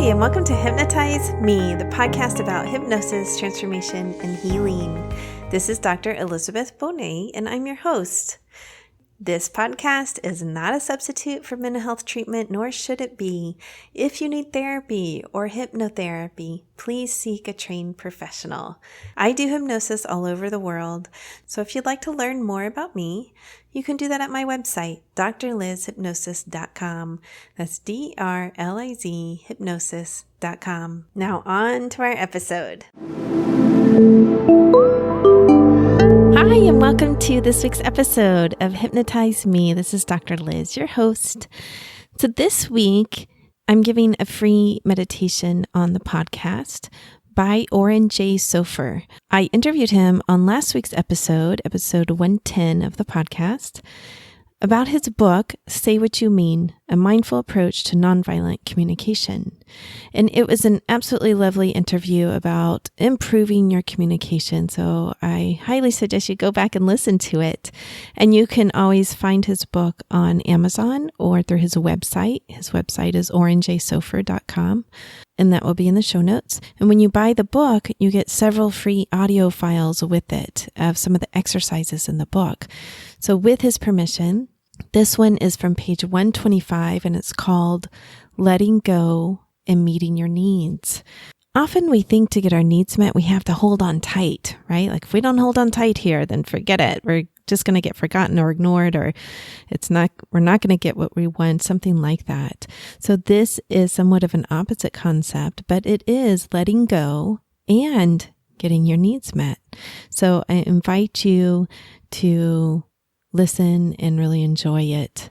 and welcome to Hypnotize Me, the podcast about hypnosis, transformation, and healing. This is Dr. Elizabeth Bonet, and I'm your host. This podcast is not a substitute for mental health treatment, nor should it be. If you need therapy or hypnotherapy, please seek a trained professional. I do hypnosis all over the world, so if you'd like to learn more about me, you can do that at my website, drlizhypnosis.com. That's DRLIZ hypnosis.com. Now on to our episode. Hi, and welcome to this week's episode of Hypnotize Me. This is Dr. Liz, your host. So this week, I'm giving a free meditation on the podcast by Oren Jay Sofer. I interviewed him on last week's episode 110 of the podcast, about his book, Say What You Mean, A Mindful Approach to Nonviolent Communication. And it was an absolutely lovely interview about improving your communication. So I highly suggest you go back and listen to it. And you can always find his book on Amazon or through his website. His website is orenjaysofer.com. And that will be in the show notes. And when you buy the book, you get several free audio files with it of some of the exercises in the book. So with his permission, this one is from page 125, and it's called Letting Go and Meeting Your Needs. Often we think to get our needs met, we have to hold on tight, right? Like if we don't hold on tight here, then forget it. We're just going to get forgotten or ignored, or we're not going to get what we want, something like that. So this is somewhat of an opposite concept, but it is letting go and getting your needs met. So I invite you to listen and really enjoy it.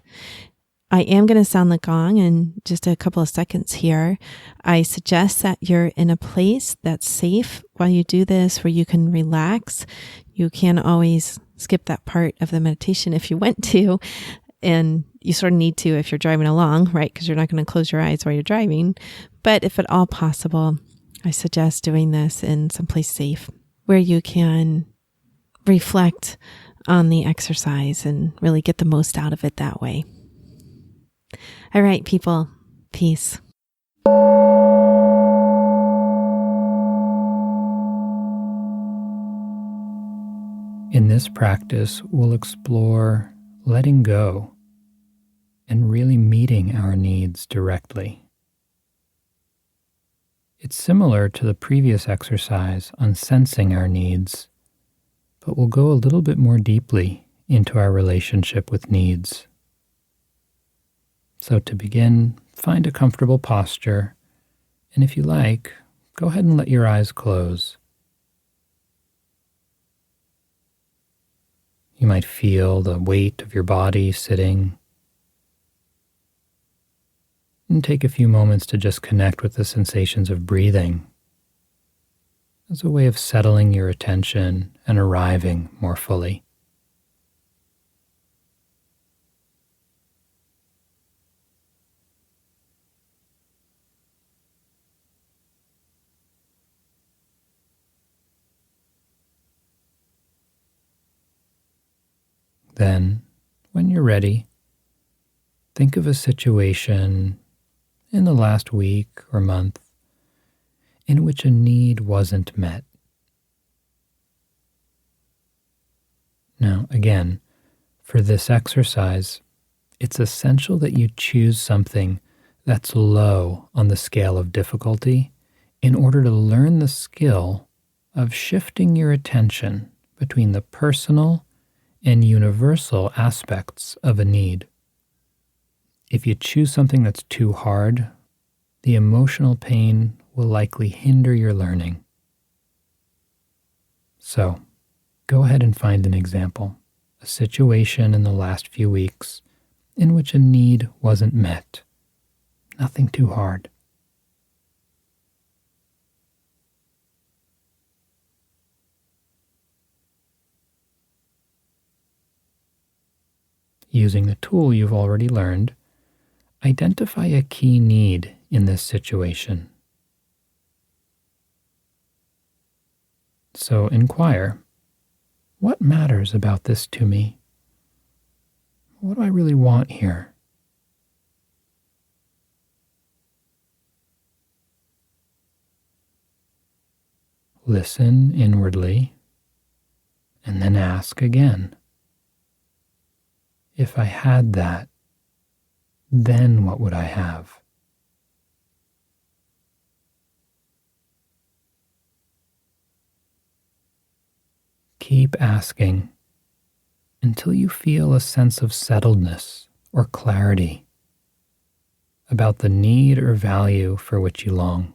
I am going to sound the gong in just a couple of seconds here. I suggest that you're in a place that's safe while you do this, where you can relax. You can always skip that part of the meditation if you want to, and you sort of need to if you're driving along, right? Because you're not going to close your eyes while you're driving. But if at all possible, I suggest doing this in someplace safe where you can reflect on the exercise and really get the most out of it that way. All right, people, peace. In this practice, we'll explore letting go and really meeting our needs directly. It's similar to the previous exercise on sensing our needs, but we'll go a little bit more deeply into our relationship with needs. So to begin, find a comfortable posture, and if you like, go ahead and let your eyes close. You might feel the weight of your body sitting, and take a few moments to just connect with the sensations of breathing as a way of settling your attention and arriving more fully. Then, when you're ready, think of a situation in the last week or month in which a need wasn't met. Now, again, for this exercise, it's essential that you choose something that's low on the scale of difficulty in order to learn the skill of shifting your attention between the personal and universal aspects of a need. If you choose something that's too hard, the emotional pain will likely hinder your learning. So, go ahead and find an example, a situation in the last few weeks in which a need wasn't met. Nothing too hard. Using the tool you've already learned, identify a key need in this situation. So inquire, what matters about this to me? What do I really want here? listen inwardly, and then ask again. If I had that, then what would I have? Keep asking until you feel a sense of settledness or clarity about the need or value for which you long.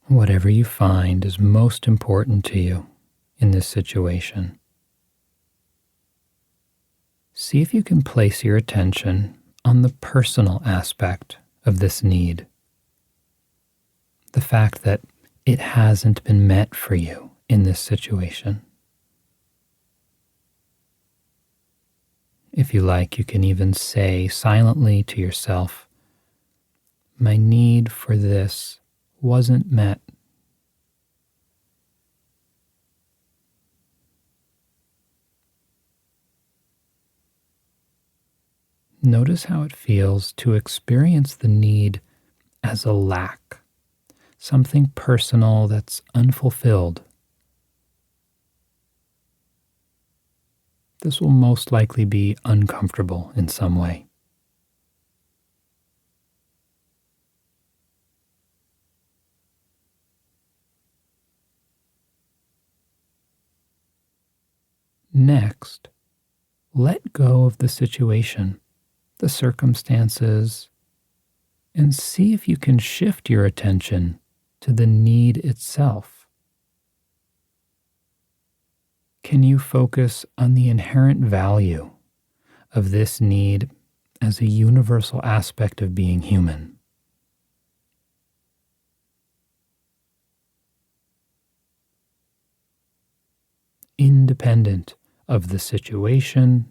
Whatever you find is most important to you in this situation, see if you can place your attention on the personal aspect of this need. The fact that it hasn't been met for you in this situation. If you like, you can even say silently to yourself, "My need for this wasn't met." Notice how it feels to experience the need as a lack, something personal that's unfulfilled. This will most likely be uncomfortable in some way. Next, let go of the situation, the circumstances, and see if you can shift your attention to the need itself. Can you focus on the inherent value of this need as a universal aspect of being human? Independent of the situation,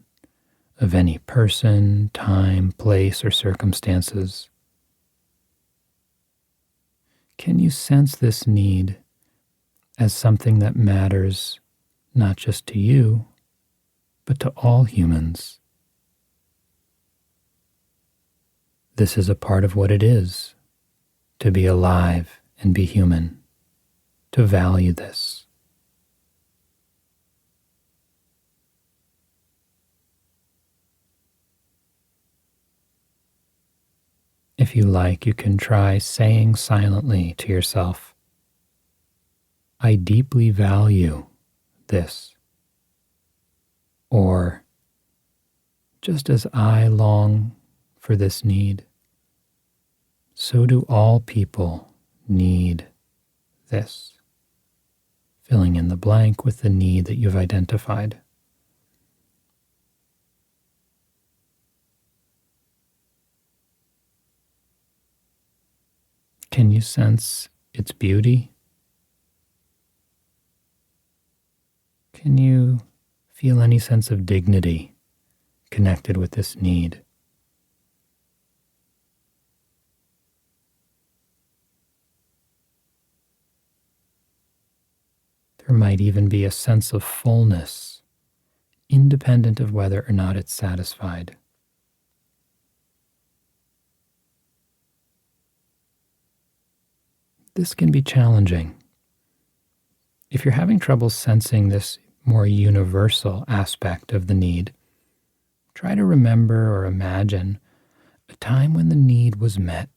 of any person, time, place, or circumstances. Can you sense this need as something that matters not just to you, but to all humans? This is a part of what it is to be alive and be human, to value this. If you like, you can try saying silently to yourself, "I deeply value this," or "Just as I long for this need, so do all people need this," filling in the blank with the need that you've identified. Can you sense its beauty? Can you feel any sense of dignity connected with this need? There might even be a sense of fullness, independent of whether or not it's satisfied. This can be challenging. If you're having trouble sensing this more universal aspect of the need, try to remember or imagine a time when the need was met.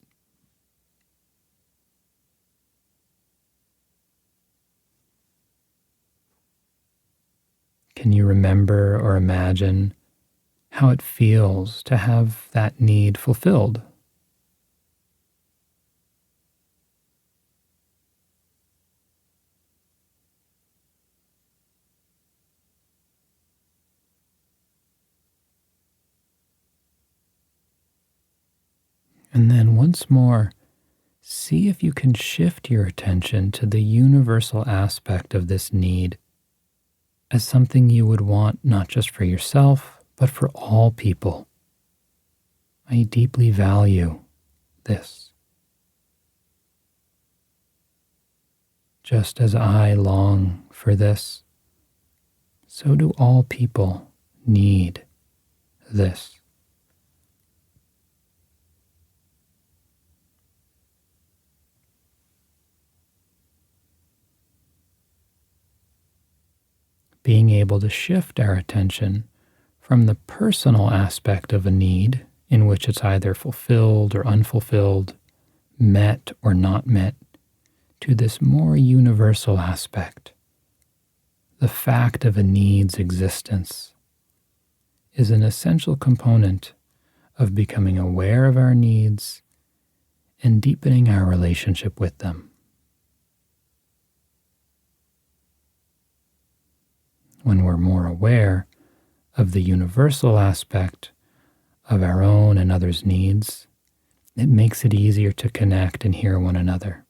Can you remember or imagine how it feels to have that need fulfilled? And then once more, see if you can shift your attention to the universal aspect of this need as something you would want not just for yourself, but for all people. I deeply value this. Just as I long for this, so do all people need this. Being able to shift our attention from the personal aspect of a need, in which it's either fulfilled or unfulfilled, met or not met, to this more universal aspect. The fact of a need's existence is an essential component of becoming aware of our needs and deepening our relationship with them. When we're more aware of the universal aspect of our own and others' needs, it makes it easier to connect and hear one another.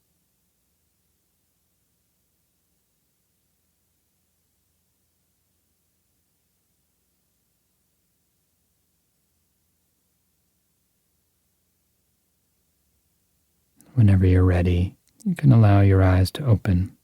Whenever you're ready, you can allow your eyes to open.